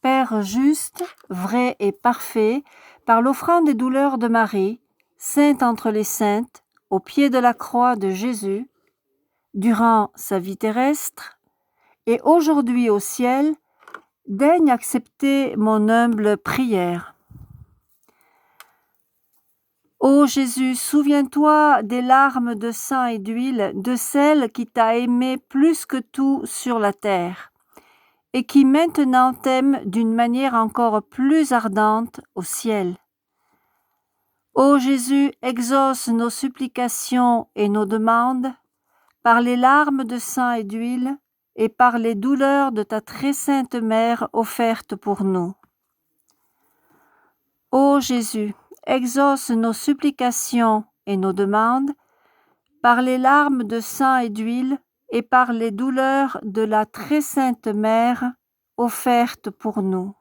Père juste, vrai et parfait, par l'offrande des douleurs de Marie, sainte entre les saintes, au pied de la croix de Jésus, durant sa vie terrestre, et aujourd'hui au ciel, daigne accepter mon humble prière. Ô Jésus, souviens-toi des larmes de sang et d'huile de celle qui t'a aimé plus que tout sur la terre, et qui maintenant t'aime d'une manière encore plus ardente au ciel. Ô Jésus, exauce nos supplications et nos demandes par les larmes de sang et d'huile et par les douleurs de ta très sainte mère offerte pour nous. Ô Jésus, exauce nos supplications et nos demandes par les larmes de sang et d'huile et par les douleurs de la très sainte mère offerte pour nous.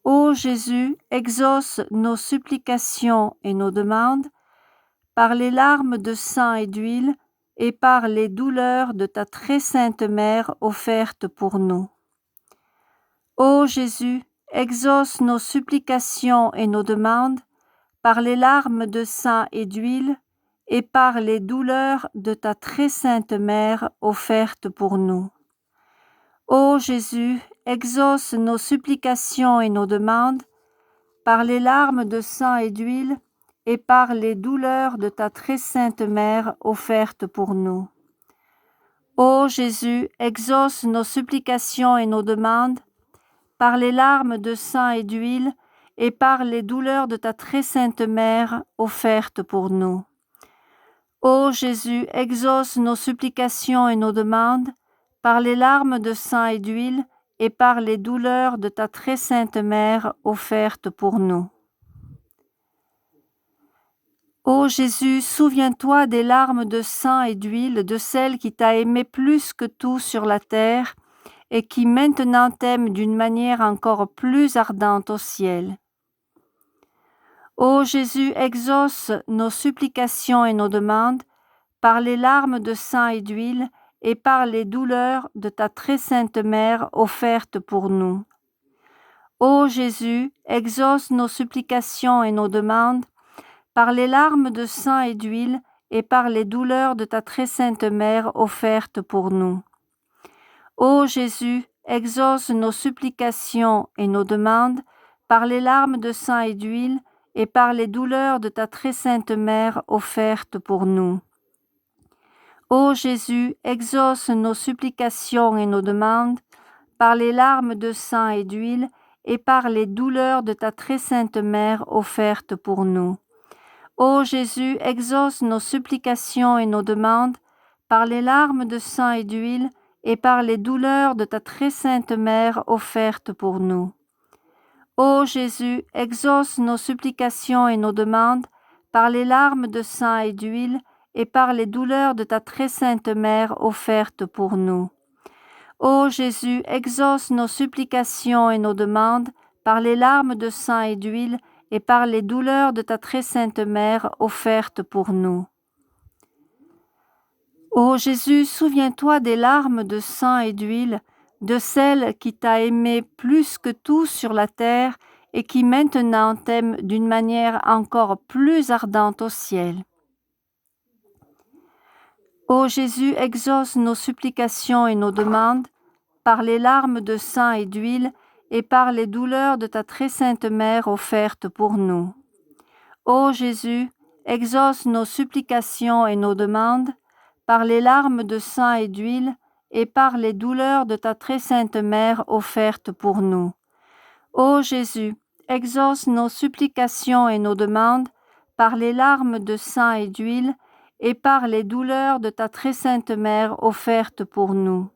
Ô Jésus, exauce nos supplications et nos demandes par les larmes de sang et d'huile et par les douleurs de ta très sainte mère offerte pour nous. Ô Jésus, exauce nos supplications et nos demandes par les larmes de sang et d'huile et par les douleurs de ta très sainte mère offerte pour nous. Ô Jésus, exauce nos supplications et nos demandes par les larmes de sang et d'huile et par les douleurs de ta très sainte mère offerte pour nous. Ô Jésus, exauce nos supplications et nos demandes par les larmes de sang et d'huile et par les douleurs de ta très sainte mère offerte pour nous. Ô Jésus, exauce nos supplications et nos demandes par les larmes de sang et d'huile et par les douleurs de ta très sainte mère offerte pour nous. Ô Jésus, souviens-toi des larmes de sang et d'huile de celle qui t'a aimé plus que tout sur la terre et qui maintenant t'aime d'une manière encore plus ardente au ciel. Ô Jésus, exauce nos supplications et nos demandes par les larmes de sang et d'huile et par les douleurs de ta très sainte mère offerte pour nous. Ô Jésus, exauce nos supplications et nos demandes par les larmes de sang et d'huile et par les douleurs de ta très sainte mère offerte pour nous. Ô Jésus, exauce nos supplications et nos demandes par les larmes de sang et d'huile et par les douleurs de ta très sainte mère offerte pour nous. Ô Jésus, exauce nos supplications et nos demandes par les larmes de sang et d'huile et par les douleurs de ta très sainte mère offerte pour nous. Ô Jésus, exauce nos supplications et nos demandes par les larmes de sang et d'huile et par les douleurs de ta très sainte mère offerte pour nous. Ô Jésus, exauce nos supplications et nos demandes par les larmes de sang et d'huile et par les douleurs de ta très sainte mère offerte pour nous. Ô Jésus, exauce nos supplications et nos demandes par les larmes de sang et d'huile et par les douleurs de ta très sainte mère offerte pour nous. Ô Jésus, souviens-toi des larmes de sang et d'huile de celle qui t'a aimé plus que tout sur la terre et qui maintenant t'aime d'une manière encore plus ardente au ciel. Ô Jésus, exauce nos supplications et nos demandes par les larmes de sang et d'huile et par les douleurs de ta très sainte mère offerte pour nous. Ô Jésus, exauce nos supplications et nos demandes par les larmes de sang et d'huile et par les douleurs de ta très sainte mère offerte pour nous. Ô Jésus, exauce nos supplications et nos demandes par les larmes de sang et d'huile et par les douleurs de ta très sainte mère offerte pour nous.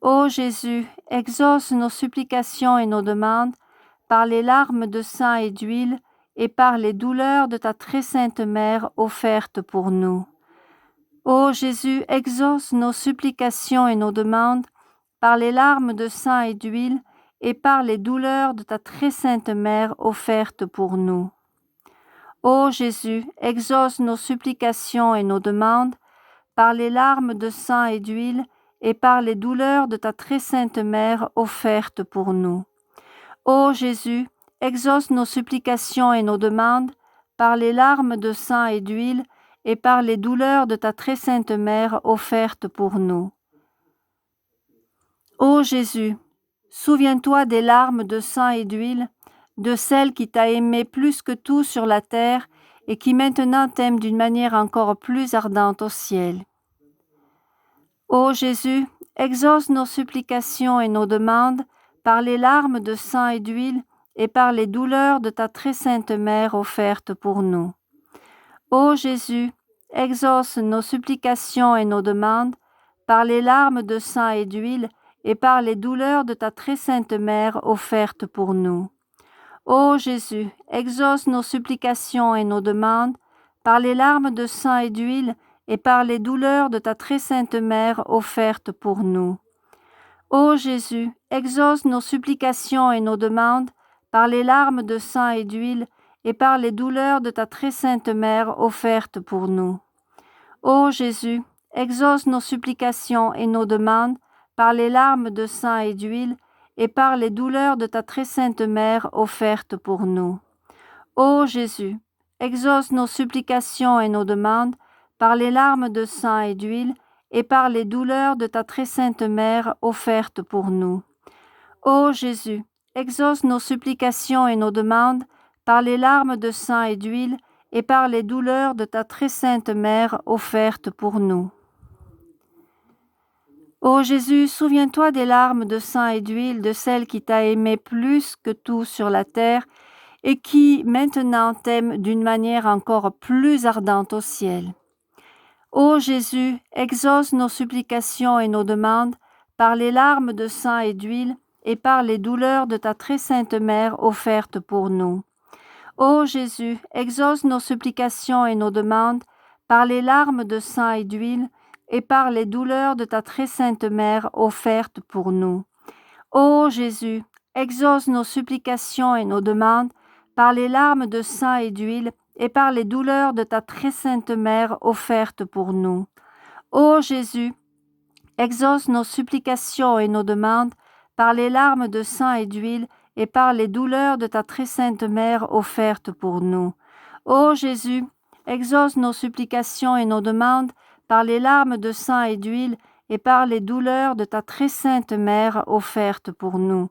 Ô Jésus, exauce nos supplications et nos demandes par les larmes de sang et d'huile et par les douleurs de ta très sainte mère offerte pour nous. Ô Jésus, exauce nos supplications et nos demandes par les larmes de sang et d'huile et par les douleurs de ta très sainte mère offerte pour nous. Ô Jésus, exauce nos supplications et nos demandes par les larmes de sang et d'huile et par les douleurs de ta très sainte mère offerte pour nous. Ô Jésus, exauce nos supplications et nos demandes par les larmes de sang et d'huile et par les douleurs de ta très sainte mère offerte pour nous. Ô Jésus, souviens-toi des larmes de sang et d'huile, de celle qui t'a aimé plus que tout sur la terre et qui maintenant t'aime d'une manière encore plus ardente au ciel. Ô Jésus, exauce nos supplications et nos demandes par les larmes de sang et d'huile et par les douleurs de ta très sainte mère offerte pour nous. Ô Jésus, exauce nos supplications et nos demandes par les larmes de sang et d'huile et par les douleurs de ta très sainte mère offerte pour nous. Ô Jésus, exauce nos supplications et nos demandes par les larmes de sang et d'huile et par les douleurs de ta très sainte mère offerte pour nous. Ô Jésus, exauce nos supplications et nos demandes par les larmes de sang et d'huile et par les douleurs de ta très sainte mère offerte pour nous. Ô Jésus, exauce nos supplications et nos demandes par les larmes de sang et d'huile et par les douleurs de ta très sainte mère offerte pour nous. Ô Jésus, exauce nos supplications et nos demandes par les larmes de sang et d'huile et par les douleurs de ta très sainte mère offerte pour nous. Ô Jésus, exauce nos supplications et nos demandes par les larmes de sang et d'huile et par les douleurs de ta très sainte mère offerte pour nous. Ô Jésus, souviens-toi des larmes de sang et d'huile de celle qui t'a aimé plus que tout sur la terre et qui maintenant t'aime d'une manière encore plus ardente au ciel. Ô Jésus, exauce nos supplications et nos demandes par les larmes de sang et d'huile et par les douleurs de ta très sainte mère offerte pour nous. Ô Jésus, exauce nos supplications et nos demandes par les larmes de sang et d'huile et par les douleurs de ta très sainte mère offerte pour nous. Ô Jésus, exauce nos supplications et nos demandes par les larmes de sang et d'huile et par les douleurs de ta très sainte mère offerte pour nous. Ô Jésus, exauce nos supplications et nos demandes par les larmes de sang et d'huile et par les douleurs de ta très sainte mère offerte pour nous. Ô Jésus, exauce nos supplications et nos demandes par les larmes de sang et d'huile et par les douleurs de ta très sainte mère offerte pour nous.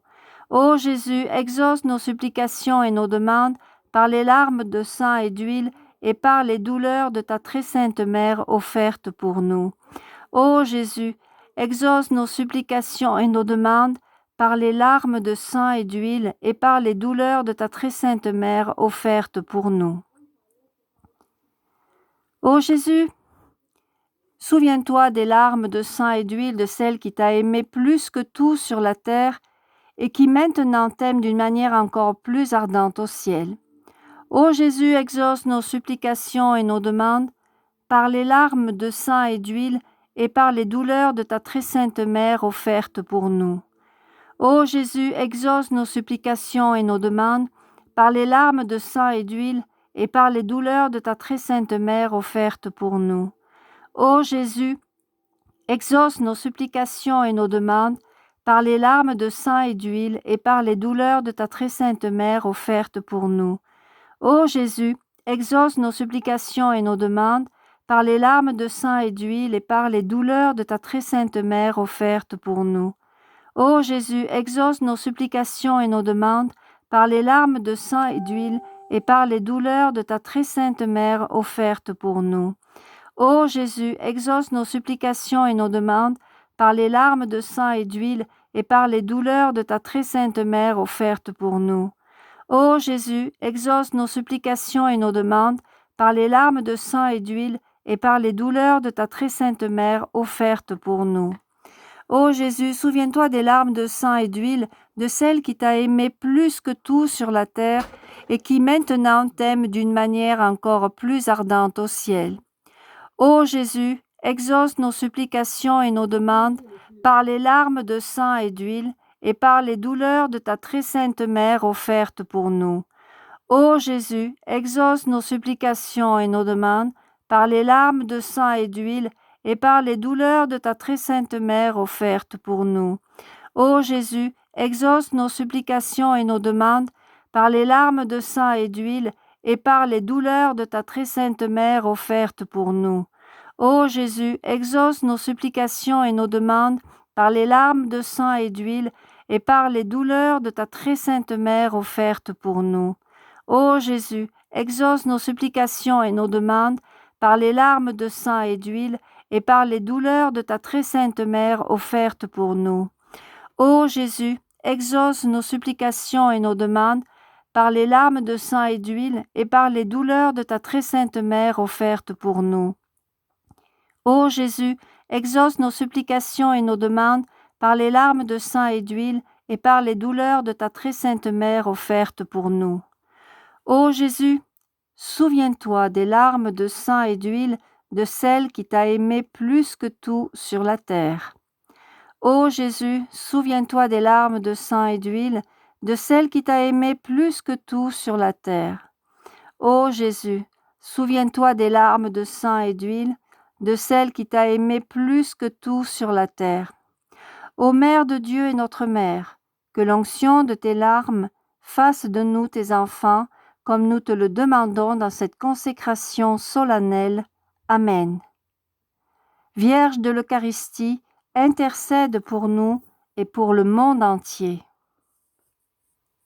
Ô Jésus, exauce nos supplications et nos demandes par les larmes de sang et d'huile et par les douleurs de ta très sainte mère offerte pour nous. Ô Jésus, exauce nos supplications et nos demandes par les larmes de sang et d'huile et par les douleurs de ta très sainte mère offerte pour nous. Ô Jésus, souviens-toi des larmes de sang et d'huile de celle qui t'a aimé plus que tout sur la terre et qui maintenant t'aime d'une manière encore plus ardente au ciel. Ô Jésus, exauce nos supplications et nos demandes par les larmes de sang et d'huile et par les douleurs de ta très sainte mère offerte pour nous. Ô Jésus, exauce nos supplications et nos demandes par les larmes de sang et d'huile et par les douleurs de ta très sainte mère offerte pour nous. Ô Jésus, exauce nos supplications et nos demandes par les larmes de sang et d'huile et par les douleurs de ta très sainte mère offerte pour nous. Ô Jésus, exauce nos supplications et nos demandes par les larmes de sang et d'huile et par les douleurs de ta très sainte mère offerte pour nous. Ô Jésus, exauce nos supplications et nos demandes par les larmes de sang et d'huile et par les douleurs de ta très sainte mère offerte pour nous. Ô Jésus, exauce nos supplications et nos demandes par les larmes de sang et d'huile et par les douleurs de ta très sainte mère offerte pour nous. Ô Jésus, exauce nos supplications et nos demandes par les larmes de sang et d'huile et par les douleurs de ta très sainte mère offerte pour nous. Ô Jésus, souviens-toi des larmes de sang et d'huile de celle qui t'a aimé plus que tout sur la terre et qui maintenant t'aime d'une manière encore plus ardente au ciel. Ô Jésus, exauce nos supplications et nos demandes par les larmes de sang et d'huile et par les douleurs de ta très sainte mère offerte pour nous. Ô Jésus, exauce nos supplications et nos demandes par les larmes de sang et d'huile et par les douleurs de ta très sainte mère offerte pour nous. Ô Jésus, exauce nos supplications et nos demandes par les larmes de sang et d'huile et par les douleurs de ta très sainte mère offerte pour nous. Ô Jésus, exauce nos supplications et nos demandes par les larmes de sang et d'huile et par les douleurs de ta très sainte mère offerte pour nous. Ô Jésus, exauce nos supplications et nos demandes par les larmes de sang et d'huile et par les douleurs de ta très sainte mère offerte pour nous. Ô Jésus, exauce nos supplications et nos demandes par les larmes de sang et d'huile et par les douleurs de ta très sainte mère offerte pour nous. Ô Jésus, exauce nos supplications et nos demandes par les larmes de sang et d'huile et par les douleurs de ta très sainte mère offerte pour nous. Ô Jésus, souviens-toi des larmes de sang et d'huile de celle qui t'a aimé plus que tout sur la terre. Ô Jésus, souviens-toi des larmes de sang et d'huile de celle qui t'a aimé plus que tout sur la terre. Ô Jésus, souviens-toi des larmes de sang et d'huile de celle qui t'a aimé plus que tout sur la terre. Ô Mère de Dieu et notre Mère, que l'onction de tes larmes fasse de nous tes enfants, comme nous te le demandons dans cette consécration solennelle. Amen. Vierge de l'Eucharistie, intercède pour nous et pour le monde entier.